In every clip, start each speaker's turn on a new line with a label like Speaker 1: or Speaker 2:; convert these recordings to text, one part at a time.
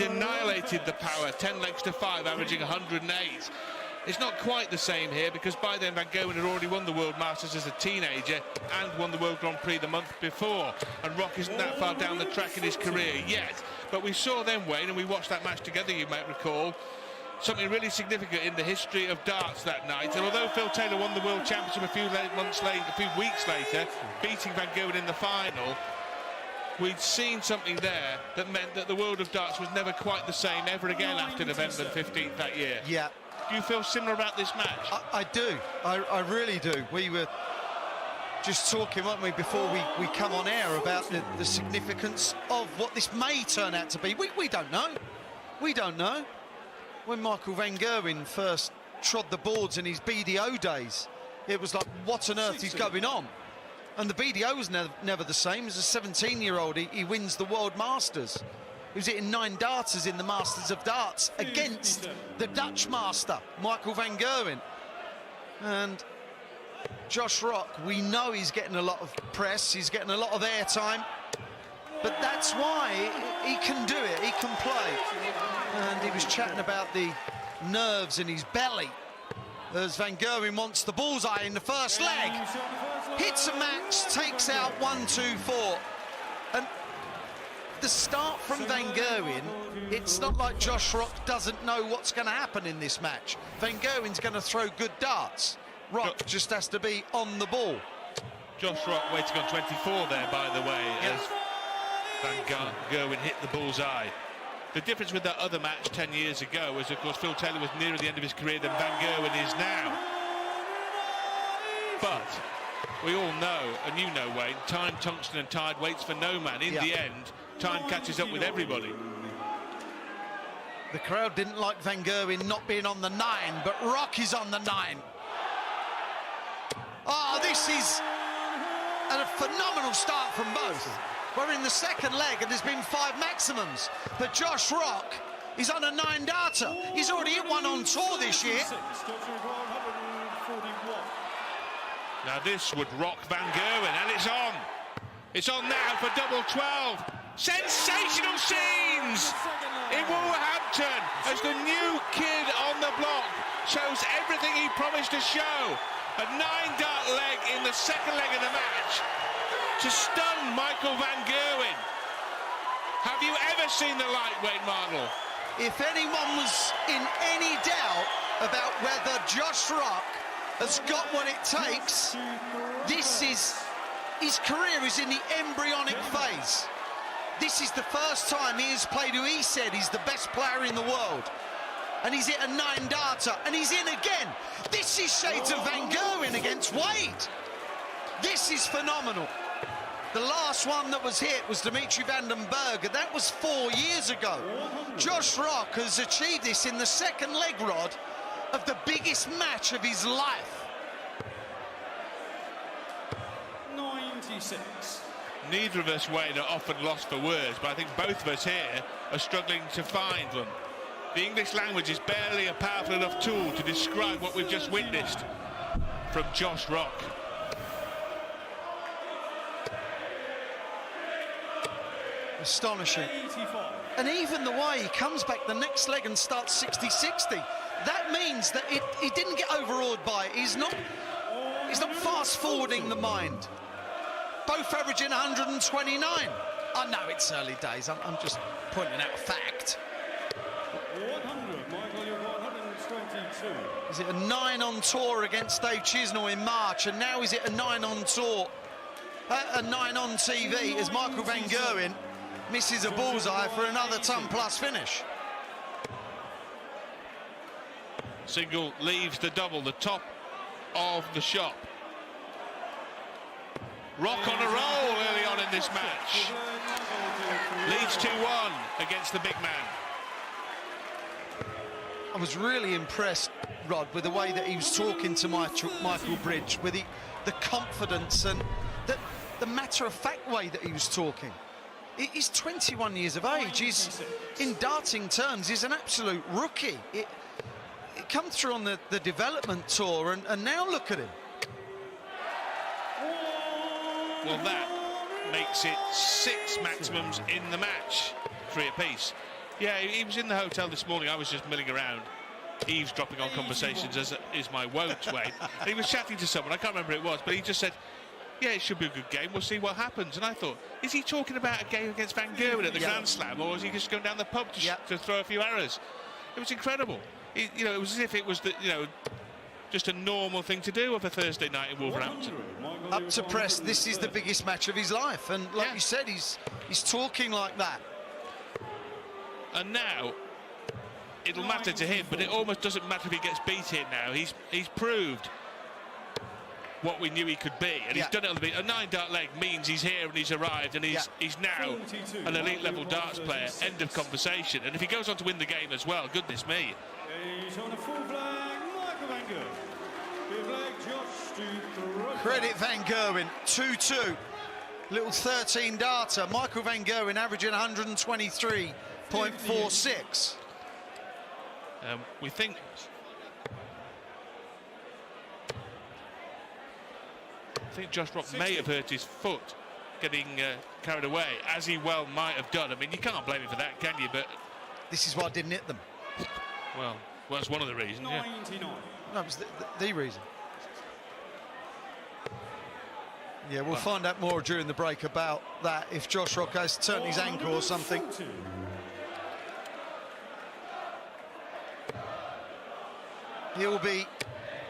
Speaker 1: and annihilated the power, 10 legs to 5, averaging 108. It's not quite the same here, because by then Van Gerwen had already won the World Masters as a teenager and won the World Grand Prix the month before, and Rock isn't that far down the track in his career yet. But we saw them, Wayne, and we watched that match together, you might recall, something really significant in the history of darts that night. And although Phil Taylor won the World Championship a few weeks later, beating Van Gerwen in the final, we'd seen something there that meant that the world of darts was never quite the same ever again after November 15th that year.
Speaker 2: Yeah.
Speaker 1: Do you feel similar about this match?
Speaker 2: I do. I really do. We were just talking, weren't we, before we come on air about the significance of what this may turn out to be. We don't know. We don't know. When Michael Van Gerwen first trod the boards in his BDO days, it was like, what on earth is going on? And the BDO was never the same. As a 17-year-old, he wins the World Masters. He was hitting 9 darters in the Masters of Darts against the Dutch master, Michael Van Gerwen. And Josh Rock, we know he's getting a lot of press, he's getting a lot of airtime, but that's why he can do it, he can play. And he was chatting about the nerves in his belly as Van Gerwen wants the bullseye in the first leg. Hits a match, takes out 1, 2, 4. And the start from Van Gerwen, it's not like Josh Rock doesn't know what's going to happen in this match. Van Gerwen's going to throw good darts. Rock just has to be on the ball.
Speaker 1: Josh Rock waiting on 24 there, by the way, as Van Gerwen hit the bullseye. The difference with that other match 10 years ago was, of course, Phil Taylor was nearer the end of his career than Van Gerwen is now. But we all know, and you know, Wayne, time, tungsten and tide waits for no man. In the end, time catches up with everybody.
Speaker 2: The crowd didn't like Van Gerwen not being on the 9, but Rock is on the 9. Oh, this is a phenomenal start from both. We're in the second leg and there's been 5 maximums, but Josh Rock is on a 9 darter. He's already hit 1 on tour this year.
Speaker 1: Now this would rock Van Gerwen, and it's on. It's on now for double 12. Sensational scenes in Wolverhampton as the new kid on the block shows everything he promised to show. A 9-dart leg in the second leg of the match to stun Michael Van Gerwen. Have you ever seen the like, Wayne Mardle?
Speaker 2: If anyone was in any doubt about whether Josh Rock has got what it takes, his career is in the embryonic phase. This is the first time he has played who he said is the best player in the world. And he's hit a 9-darter, and he's in again. This is shades of Van Gerwen against Wade. This is phenomenal. The last one that was hit was Dimitri van den Berg, and that was 4 years ago. Josh Rock has achieved this in the second leg, Rod, of the biggest match of his life.
Speaker 3: 96.
Speaker 1: Neither of us, Wayne, are often lost for words, but I think both of us here are struggling to find them. The English language is barely a powerful enough tool to describe what we've just witnessed from Josh Rock.
Speaker 2: Astonishing. 85. And even the way he comes back the next leg and starts 60-60, that means that he didn't get overawed by it. He's not fast-forwarding the mind. Both averaging 129. I know it's early days, I'm just pointing out a fact.
Speaker 3: 100, Michael, you're 122.
Speaker 2: Is it a 9 on tour against Dave Chisnall in March, and now is it a 9 on tour, a 9 on TV as Michael Van Gerwen misses a bullseye for another ton-plus finish.
Speaker 1: Single leaves the double, the top of the shop. Rock on a roll early on in this match. Leads 2-1 against the big man.
Speaker 2: I was really impressed, Rod, with the way that he was talking to Michael Bridge, with the confidence and the matter-of-fact way that he was talking. He's 21 years of age. He's, in darting terms, he's an absolute rookie. It come through on the development tour, and now look at him.
Speaker 1: Well, that makes it 6 maximums in the match, 3 apiece. Yeah, he was in the hotel this morning. I was just milling around, eavesdropping on conversations, as is my wont, Wayne. And he was chatting to someone, I can't remember who it was, but he just said, yeah, it should be a good game, we'll see what happens. And I thought, is he talking about a game against Van Gerwen at the Grand Slam, or is he just going down the pub to throw a few arrows? It was incredible. It was as if it was, just a normal thing to do of a Thursday night in Wolverhampton.
Speaker 2: Up to press, this is the biggest match of his life, and like you said, he's talking like that.
Speaker 1: And now it'll matter to him, but it almost doesn't matter if he gets beat here now. He's proved what we knew he could be, and he's done it on the beat. A 9-dart leg means he's here and he's arrived, and he's now an elite level darts player. End of conversation. And if he goes on to win the game as well, goodness me.
Speaker 3: He's on a full flag, Michael Van Gerwen. Big flag, Josh to throw.
Speaker 2: Credit Van Gerwen, 2-2. Little 13 darter. Michael Van Gerwen averaging 123.46.
Speaker 1: We think Josh Rock may have hurt his foot getting carried away, as he well might have done. I mean, you can't blame him for that, can you? But
Speaker 2: this is why I didn't hit them.
Speaker 1: Well, that's one of the reasons.
Speaker 3: 99.
Speaker 2: No, it was the reason. Yeah, we'll find out more during the break about that, if Josh Rock has turned his ankle or something. He'll be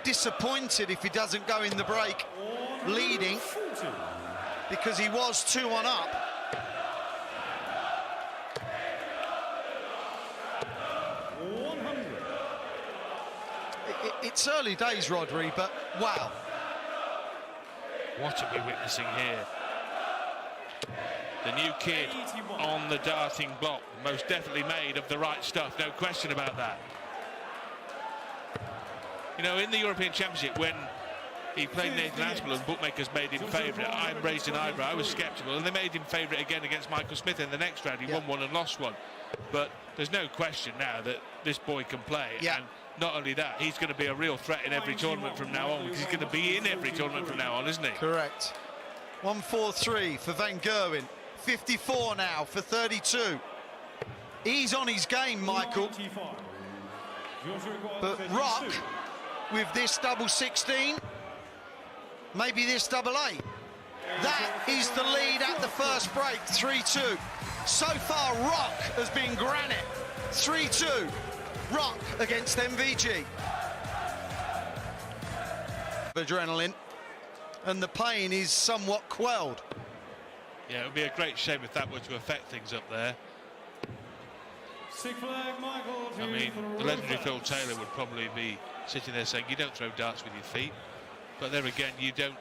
Speaker 2: disappointed if he doesn't go in the break leading, because he was 2-1 up. It's early days, Rodri, but wow.
Speaker 1: What are we witnessing here? The new kid on the darting block, most definitely made of the right stuff, no question about that. You know, in the European Championship, when he played Nathan Aspinall and bookmakers made him favourite, I raised an eyebrow, I was sceptical, and they made him favourite again against Michael Smith in the next round. He won one and lost one. But there's no question now that this boy can play. And not only that, he's going to be a real threat in every tournament from now on, because he's going to be in every tournament from now on, isn't he?
Speaker 2: Correct. 143 for Van Gerwen. 54 now for 32. He's on his game, Michael. But Rock, with this double 16, maybe this double 8. That is the lead at the first break, 3-2. So far, Rock has been granite. 3-2. Rock against MVG. Adrenaline, and the pain is somewhat quelled.
Speaker 1: Yeah, it would be a great shame if that were to affect things up there. I mean, the legendary Phil Taylor would probably be sitting there saying, you don't throw darts with your feet. But there again, you don't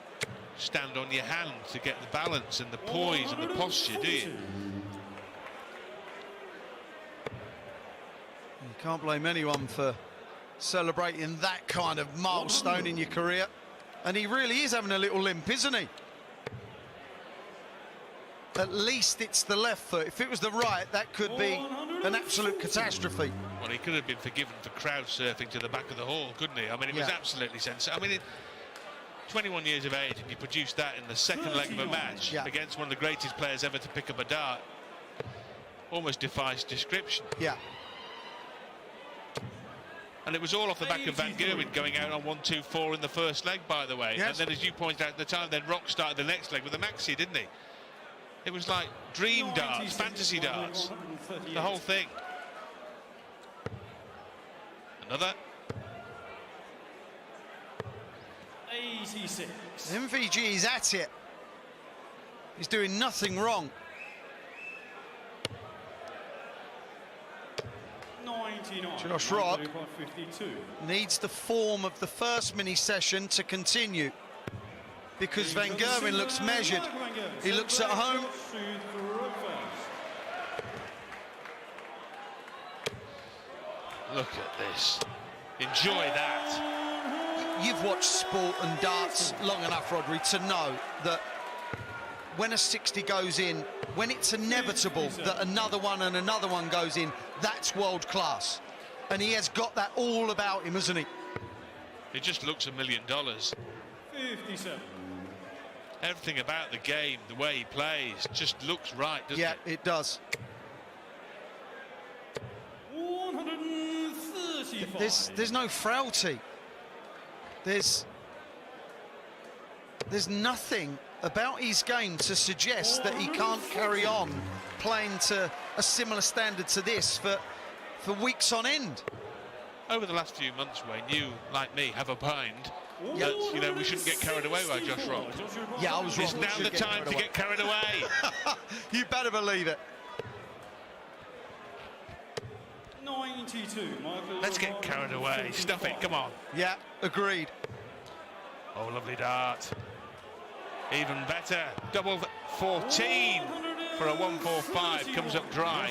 Speaker 1: stand on your hand to get the balance and the poise and the posture, do you?
Speaker 2: You can't blame anyone for celebrating that kind of milestone in your career. And he really is having a little limp, isn't he? At least it's the left foot. If it was the right, that could be an absolute catastrophe.
Speaker 1: Well, he could have been forgiven for crowd surfing to the back of the hall, couldn't he? I mean, it was absolutely sensational. I mean, 21 years of age, and you produced that in the second leg of a match against one of the greatest players ever to pick up a dart. Almost defies description.
Speaker 2: Yeah.
Speaker 1: And it was all off the back of Van Gerwen going out on 1-2-4 in the first leg, by the way. And then, as you pointed out at the time, then Rock started the next leg with a maxi, didn't he? It was like dream darts, fantasy darts, the whole thing. Another.
Speaker 3: 86.
Speaker 2: MVG is at it. He's doing nothing wrong.
Speaker 3: 99.
Speaker 2: Josh Rock needs the form of the first mini session to continue, because Van Gerwen looks measured. He looks at home.
Speaker 1: Look at this. Enjoy that.
Speaker 2: You've watched sport and darts long enough, Rodri, to know that when a 60 goes in, when it's inevitable that another one and another one goes in, that's world class. And he has got that all about him, hasn't he?
Speaker 1: It just looks $1 million.
Speaker 3: 57.
Speaker 1: Everything about the game, the way he plays, just looks right, doesn't it?
Speaker 2: Yeah, it does. there's no frailty. There's nothing about his game to suggest that he can't carry on playing to a similar standard to this for weeks on end.
Speaker 1: Over the last few months, Wayne, you, like me, have opined that, you know, we shouldn't get carried away by Josh Rock.
Speaker 2: Yeah, I was wrong.
Speaker 1: It's now the time to get carried away.
Speaker 2: You better believe it.
Speaker 3: 92.
Speaker 1: Let's get carried away. Stuff it, come on.
Speaker 2: Yeah, agreed.
Speaker 1: Oh, lovely dart. Even better. Double 14 for a 145. Comes up dry.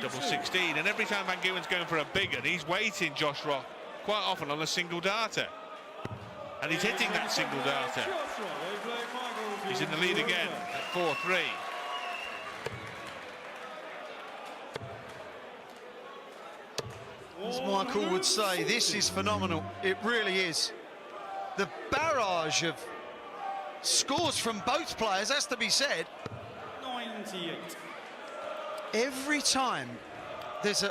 Speaker 1: Double 16. And every time Van Gewen's going for a big one, he's waiting, Josh Rock, quite often on a single darter. And he's hitting that single darter. He's in the lead again at 4-3.
Speaker 2: As Michael would say, this is phenomenal. It really is. The barrage of scores from both players has to be said.
Speaker 3: 98.
Speaker 2: Every time there's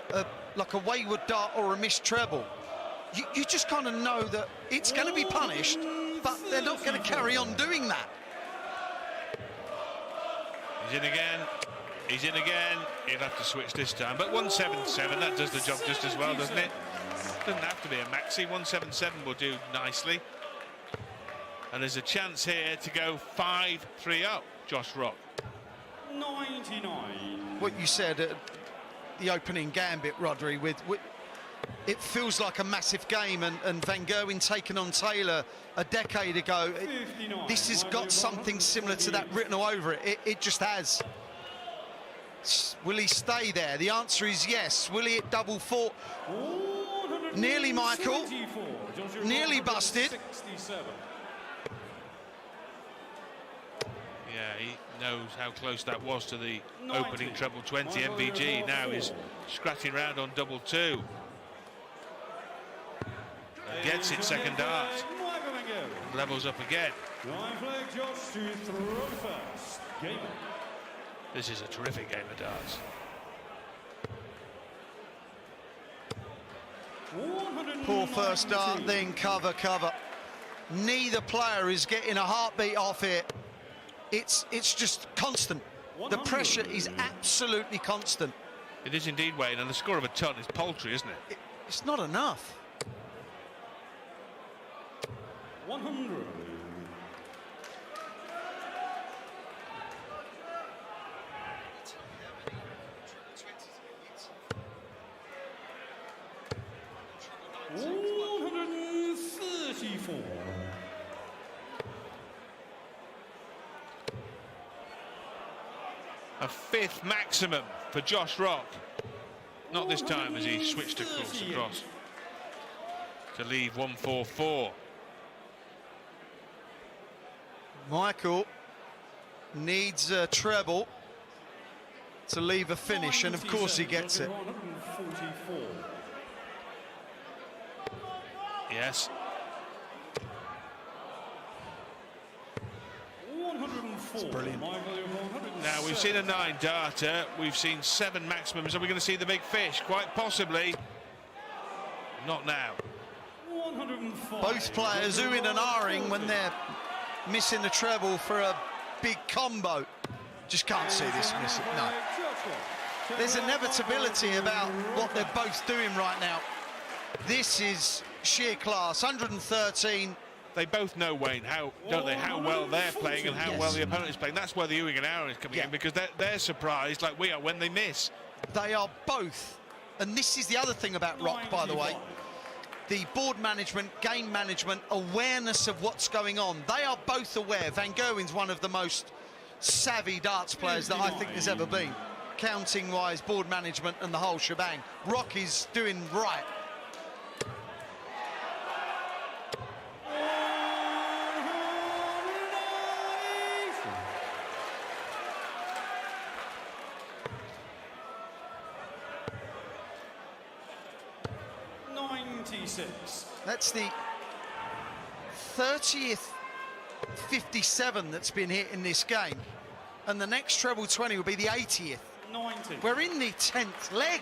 Speaker 2: like a wayward dart or a missed treble, you just kind of know that it's going to be punished, but they're not going to carry on doing that.
Speaker 1: He's in again. He's in again. He'll have to switch this time. But 177, that does the job just as well, doesn't it? Doesn't have to be a maxi. 177 will do nicely. And there's a chance here to go 5-3 up, Josh Rock.
Speaker 3: 99.
Speaker 2: What you said at the opening gambit, Rodri, with it feels like a massive game, and Van Gerwen taking on Taylor a decade ago. This has got something similar to that written all over it. It just has. Will he stay there? The answer is yes. Will he hit double four? Nearly, Michael. Nearly busted.
Speaker 3: 67.
Speaker 1: Yeah, he knows how close that was to the opening treble 20. MVG now is scratching around on double two. And gets it second dart. Levels up again.
Speaker 3: Line flag Josh to throw first. Game on.
Speaker 1: This is a terrific game of darts.
Speaker 3: 192.
Speaker 2: Poor first dart, then cover. Neither player is getting a heartbeat off it. It's just constant. The pressure is absolutely constant.
Speaker 1: It is indeed, Wayne, and the score of a ton is paltry, isn't it?
Speaker 2: It's not enough.
Speaker 3: 100.
Speaker 1: A fifth maximum for Josh Rock. Not this time as he switched a course across to leave 144.
Speaker 2: Michael needs a treble to leave a finish, and of course he gets it.
Speaker 3: 144.
Speaker 1: Yes.
Speaker 3: 104.
Speaker 2: brilliant.
Speaker 1: Now we've seen a 9 darter, we've seen 7 maximums. Are we going to see the big fish? Quite possibly. Not now.
Speaker 3: 105.
Speaker 2: Both players oohing and ahhing when they're missing the treble for a big combo. Just can't see this missing. No. There's inevitability about what they're both doing right now. This is sheer class. 113.
Speaker 1: They both know, Wayne, don't they, how well they're playing and how well the opponent is playing. That's where the oohing and ahhing is coming in, because they're surprised like we are when they miss.
Speaker 2: They are both, and this is the other thing about Rock, by the way, the board management, game management, awareness of what's going on. They are both aware. Van Gerwen's one of the most savvy darts players that I think there's ever been, counting-wise, board management and the whole shebang. Rock is doing right. That's the 30th 57 that's been hit in this game, and the next treble 20 will be the 80th.
Speaker 3: 90.
Speaker 2: We're in the 10th leg.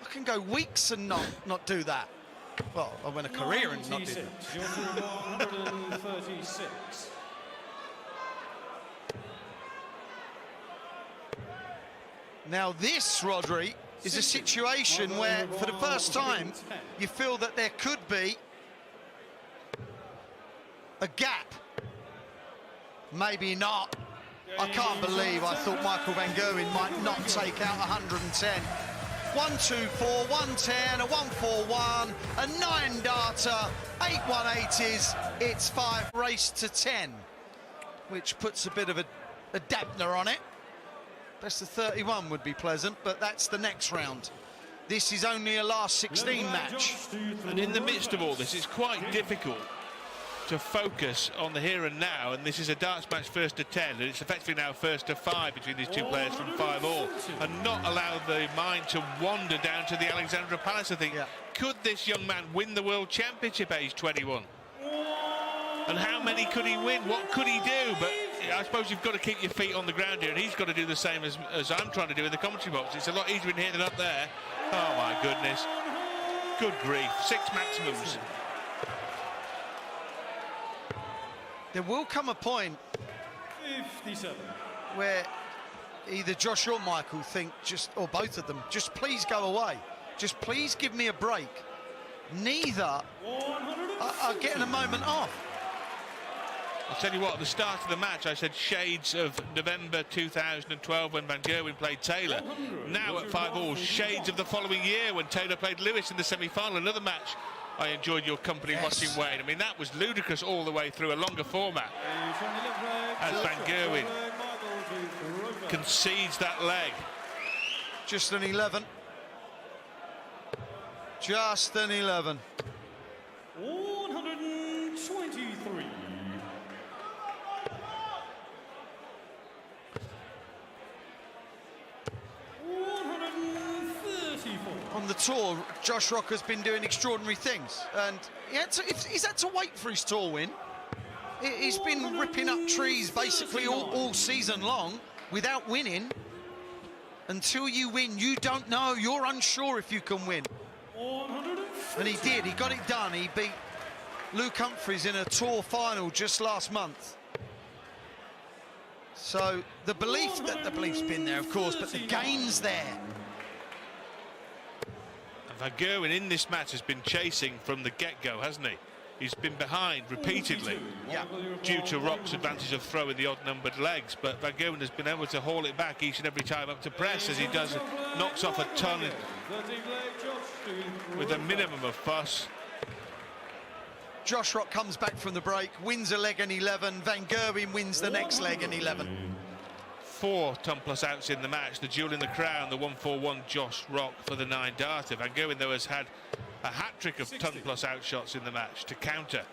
Speaker 2: I can go weeks and not do that. Well, I went a career and not do that.
Speaker 3: 96, Joshua 136.
Speaker 2: Now this, Rodri, is a situation where, for the first time, you feel that there could be a gap. Maybe not. I can't believe I thought Michael van Gerwen might not take out 110. 1-2-4, 110, a 1-4-1, a 9 darter, 8 180s. It's 5 race to 10, which puts a bit of a dampener on it. Best of 31 would be pleasant, but that's the next round. This is only a last 16 match.
Speaker 1: And in the midst of all this, it's quite difficult to focus on the here and now, and this is a darts match first to 10, and it's effectively now first to 5 between these two players from 5-all, and not allow the mind to wander down to the Alexandra Palace. I think, could this young man win the World Championship age 21? And how many could he win? What could he do? But I suppose you've got to keep your feet on the ground here, and he's got to do the same as I'm trying to do in the commentary box. It's a lot easier in here than up there. Oh my goodness. Good grief. 6 maximums.
Speaker 2: There will come a point
Speaker 3: 57.
Speaker 2: where either Josh or Michael think or both of them, just please go away. Just please give me a break. Neither are getting a moment off.
Speaker 1: I'll tell you what, at the start of the match, I said shades of November 2012 when Van Gerwen played Taylor. Now at 5-all, shades of the following year when Taylor played Lewis in the semi-final. Another match I enjoyed your company watching, Wayne. I mean, that was ludicrous all the way through, a longer format. As Van Gerwen concedes that leg.
Speaker 2: Just an 11. Just an 11.
Speaker 3: 123.
Speaker 2: On the tour, Josh Rock has been doing extraordinary things, and he's had to wait for his tour win. He's been ripping up trees basically all season long without winning. Until you win, you don't know, you're unsure if you can win. And he did, he got it done. He beat Luke Humphries in a tour final just last month. So the belief's been there, of course, but the game's there.
Speaker 1: Van Gerwen in this match has been chasing from the get-go, hasn't he? He's been behind repeatedly due to Rock's advantage of throwing the odd-numbered legs, but Van Gerwen has been able to haul it back each and every time up to press, as he does, knocks off a ton with a minimum of fuss.
Speaker 2: Josh Rock comes back from the break, wins a leg in 11. Van Gerwen wins the next leg in 11.
Speaker 1: 4 ton-plus outs in the match. The jewel in the crown, the 1-4-1 Josh Rock for the 9 darter. Van Gerwen, though, has had a hat-trick of ton-plus out shots in the match to counter.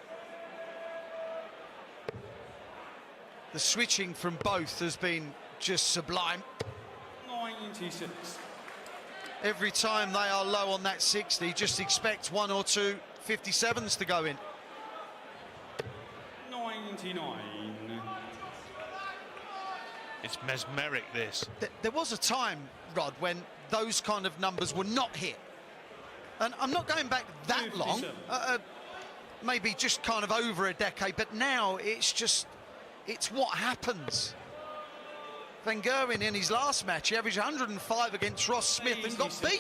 Speaker 2: The switching from both has been just sublime.
Speaker 3: 96.
Speaker 2: Every time they are low on that 60, just expect 1 or 2 57s to go in.
Speaker 3: 99.
Speaker 1: It's mesmeric, this.
Speaker 2: There was a time, Rod, when those kind of numbers were not hit. And I'm not going back that long, maybe just kind of over a decade, but now it's what happens. Van Gerwen in his last match, he averaged 105 against Ross Smith and got beat.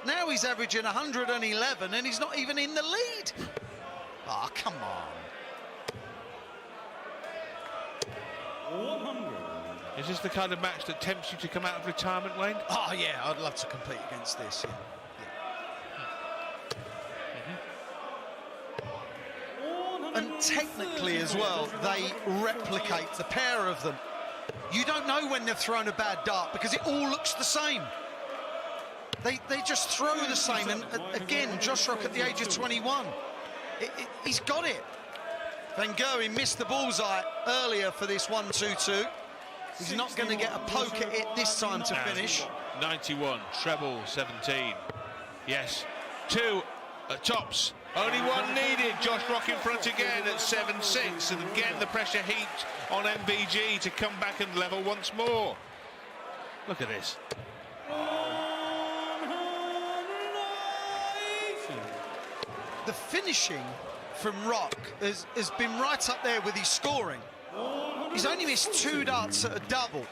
Speaker 2: Now he's averaging 111 and he's not even in the lead. Ah, come on.
Speaker 3: 100.
Speaker 1: Is this the kind of match that tempts you to come out of retirement, Wayne?
Speaker 2: Oh, yeah, I'd love to compete against this, And technically as well, they replicate, the pair of them. You don't know when they've thrown a bad dart because it all looks the same. They just throw the same. And again, Josh Rock at the age of 21, he's got it. Van Gerwen missed the bullseye earlier for this 1-2-2. He's not going to get a poke at it this time to finish.
Speaker 1: 91, treble 17. Yes, 2 tops. Only 1 needed. Josh Rock in front again at 7-6. And again, the pressure heaped on MVG to come back and level once more. Look at this.
Speaker 2: the finishing from Rock has been right up there with his scoring. He's only missed 2 darts at a double.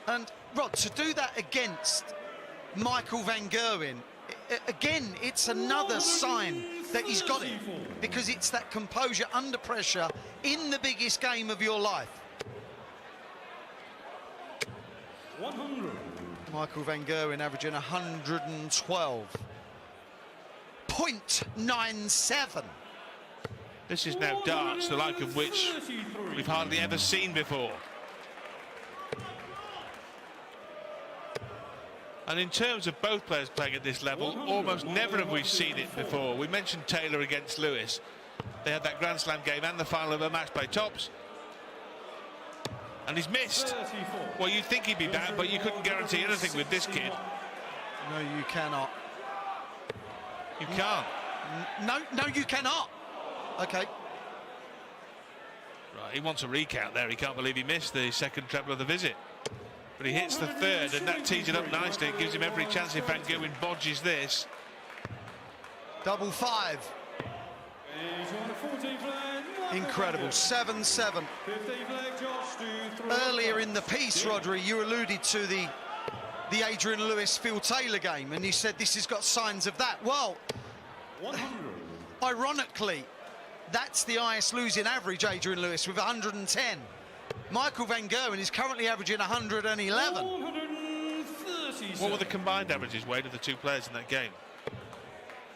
Speaker 2: And, Rod, to do that against Michael van Gerwen, again, it's another sign that he's got it, because it's that composure under pressure in the biggest game of your life.
Speaker 3: 100.
Speaker 2: Michael van Gerwen averaging 112.97.
Speaker 1: This is now darts, the like of which we've hardly ever seen before. And in terms of both players playing at this level, almost never have we seen it before. We mentioned Taylor against Lewis. They had that Grand Slam game and the final of a match play tops. And he's missed. Well, you'd think he'd be back, but you couldn't guarantee anything with this kid.
Speaker 2: No, you cannot.
Speaker 1: You can't.
Speaker 2: No, you cannot. OK.
Speaker 1: Right, he wants a recount there. He can't believe he missed the second treble of the visit. But he hits the third, and that tees it up nicely. It gives him every chance if Van Gerwen bodges this.
Speaker 2: Double 5. Incredible. 7-7. Earlier in the piece, Rodri, you alluded to the Adrian Lewis Phil Taylor game, and you said this has got signs of that. Well, ironically, that's the highest losing average, Adrian Lewis, with 110. Michael van Gerwen is currently averaging 111.
Speaker 1: What were the combined averages, Wade, of the two players in that game?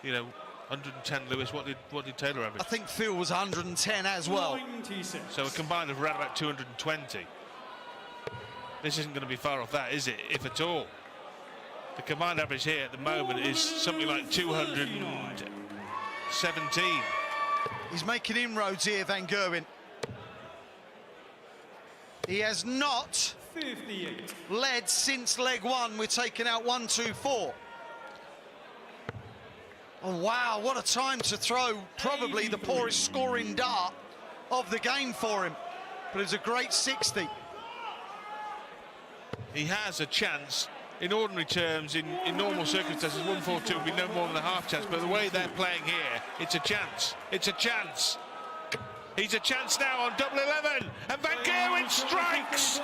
Speaker 1: You know, 110 Lewis, what did Taylor average?
Speaker 2: I think Phil was 110 as well.
Speaker 3: 96.
Speaker 1: So a combined of around about 220. This isn't going to be far off that, is it, if at all? The combined average here at the moment is something like 217.
Speaker 2: He's making inroads here, Van Gerwen. He has not
Speaker 3: 58.
Speaker 2: led since leg 1. We're taking out 1, 2, 4. Oh, wow, what a time to throw probably the poorest scoring dart of the game for him. But it was a great 60.
Speaker 1: He has a chance. In ordinary terms, in normal circumstances, 1-4-2 would be no more than a half chance. But the way they're playing here, it's a chance. It's a chance. He's a chance now on double 11, and Van Gerwen strikes.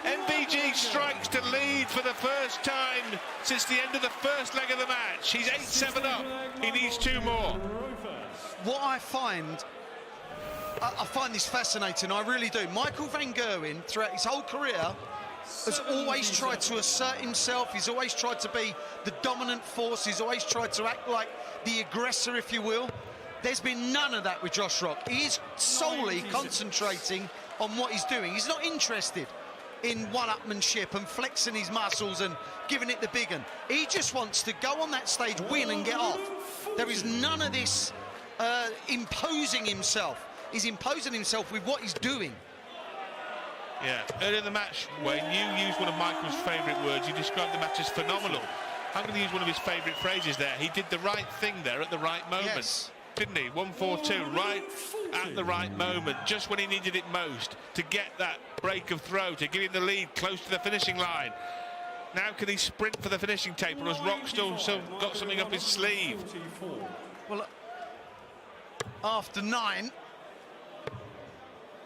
Speaker 1: MVG strikes to lead for the first time since the end of the first leg of the match. He's 8-7 up. He needs 2 more.
Speaker 2: What I find this fascinating, I really do. Michael van Gerwen, throughout his whole career, has always tried to assert himself. He's always tried to be the dominant force. He's always tried to act like the aggressor, if you will. There's been none of that with Josh Rock. He is solely concentrating on what he's doing. He's not interested in one-upmanship and flexing his muscles and giving it the big one. He just wants to go on that stage, win and get off. There is none of this imposing himself. He's imposing himself with what he's doing.
Speaker 1: Yeah, earlier in the match, Wayne, you used one of Michael's favourite words. You described the match as phenomenal. I'm going to use one of his favourite phrases there. He did the right thing there at the right moment.
Speaker 2: Yes.
Speaker 1: Didn't he? 1-4-2, right at the right moment, just when he needed it most, to get that break of throw, to give him the lead close to the finishing line. Now can he sprint for the finishing tape, or has Rock still got something up his sleeve?
Speaker 2: Well, after 9,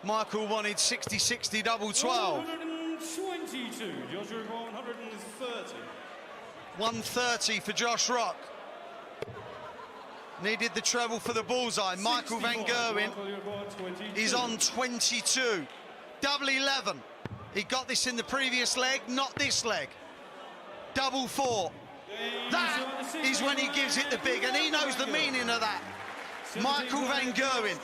Speaker 2: Michael wanted 60-60 double 12.
Speaker 3: 122, Josh Rock 130.
Speaker 2: 130 for Josh Rock. Needed the treble for the bullseye. Michael van Gerwen is on 22. Double 11. He got this in the previous leg, not this leg. Double 4. That is when he gives it the big, and he knows the meaning of that. Michael van Gerwen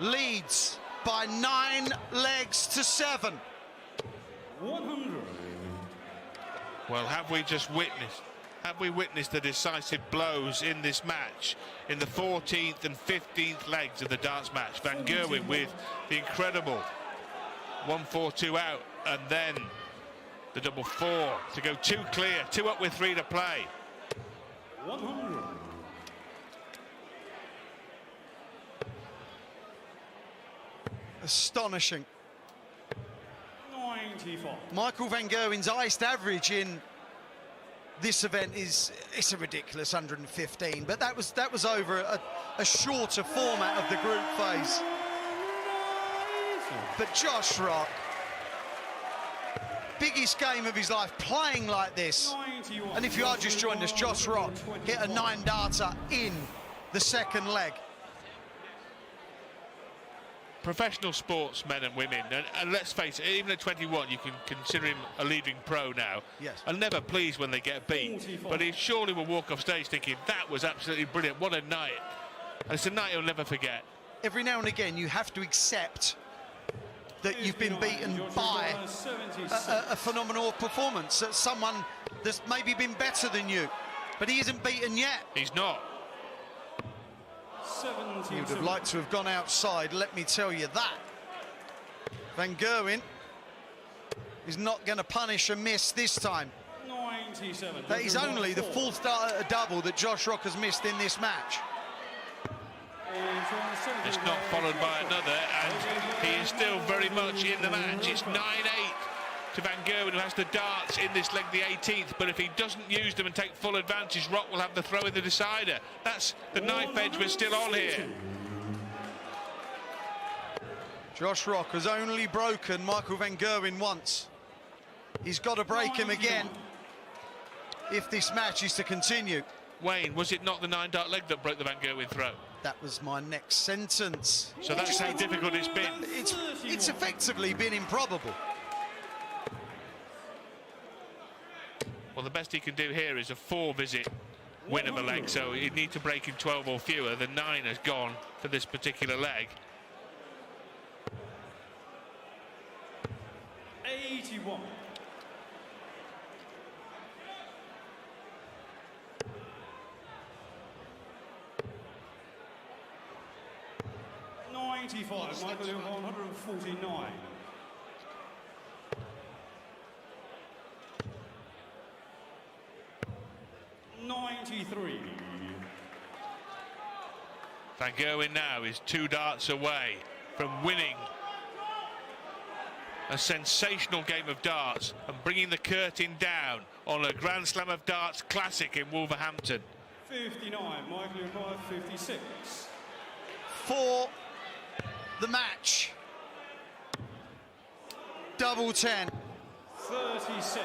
Speaker 2: leads by 9 legs to 7.
Speaker 3: 100.
Speaker 1: Well, have we just witnessed? Have we witnessed the decisive blows in this match, in the 14th and 15th legs of the darts match? Van Gerwen with the incredible 1-4-2 out, and then the double 4 to go 2 clear, 2 up with 3 to play.
Speaker 3: 100.
Speaker 2: Astonishing.
Speaker 3: 95.
Speaker 2: Michael van Gerwen's highest average in this event it's a ridiculous 115, but that was over a shorter format of the group phase. But Josh Rock, biggest game of his life, playing like this. And if you are just joining us, Josh Rock hit a 9-darter in the second leg.
Speaker 1: Professional sportsmen and women, and let's face it, even at 21, you can consider him a leading pro now.
Speaker 2: Yes.
Speaker 1: And never pleased when they get beat, but he surely will walk off stage thinking, that was absolutely brilliant, what a night. And it's a night he'll never forget.
Speaker 2: Every now and again, you have to accept that you've been beaten by a phenomenal performance, that someone that's maybe been better than you, but he isn't beaten yet.
Speaker 1: He's not.
Speaker 2: He would have liked to have gone outside, let me tell you that. Van Gerwen is not going to punish a miss this time.
Speaker 3: 97.
Speaker 2: That is only the fourth double that Josh Rock has missed in this match.
Speaker 1: It's not followed by another, and he is still very much in the match. It's 9-8 to Van Gerwen, who has the darts in this leg, the 18th, but if he doesn't use them and take full advantage, Rock will have the throw in the decider. That's the knife edge we're still on here.
Speaker 2: Josh Rock has only broken Michael Van Gerwen once. He's got to break him again if this match is to continue.
Speaker 1: Wayne, was it not the 9-dart leg that broke the Van Gerwen throw?
Speaker 2: That was my next sentence.
Speaker 1: So that's how difficult it's been.
Speaker 2: It's effectively been improbable.
Speaker 1: Well, the best he can do here is a 4-visit win of a leg, so he'd need to break in 12 or fewer. The 9 has gone for this particular leg.
Speaker 3: 81. Michael in 149.
Speaker 1: Van Gerwen now is 2 darts away from winning a sensational game of darts and bringing the curtain down on a Grand Slam of Darts Classic in Wolverhampton.
Speaker 3: 59, Michael in 56.
Speaker 2: For the match, double 10.
Speaker 3: 36.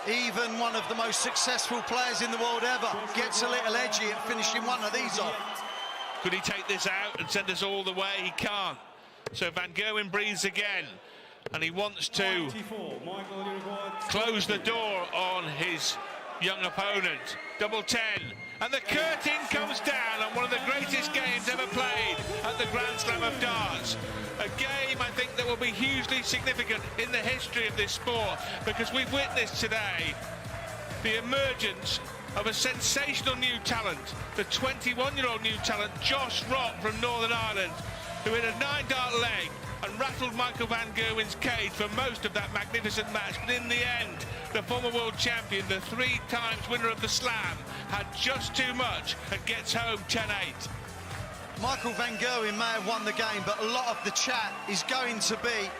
Speaker 2: Even one of the most successful players in the world ever gets a little edgy at finishing one of these off.
Speaker 1: Could he take this out and send us all the way? He can't. So Van Gerwen breathes again, and he wants to close the door on his young opponent. Double 10, and the curtain comes down on one of the greatest games ever played at the Grand Slam of Darts. A game, I think, that will be hugely significant in the history of this sport, because we've witnessed today the emergence of a sensational new talent, the 21-year-old new talent, Josh Rock from Northern Ireland, who hit a 9-dart leg and rattled Michael Van Gerwen's cage for most of that magnificent match. But in the end, the former world champion, the 3 times winner of the Slam, had just too much and gets home 10-8.
Speaker 2: Michael Van Gerwen may have won the game, but a lot of the chat is going to be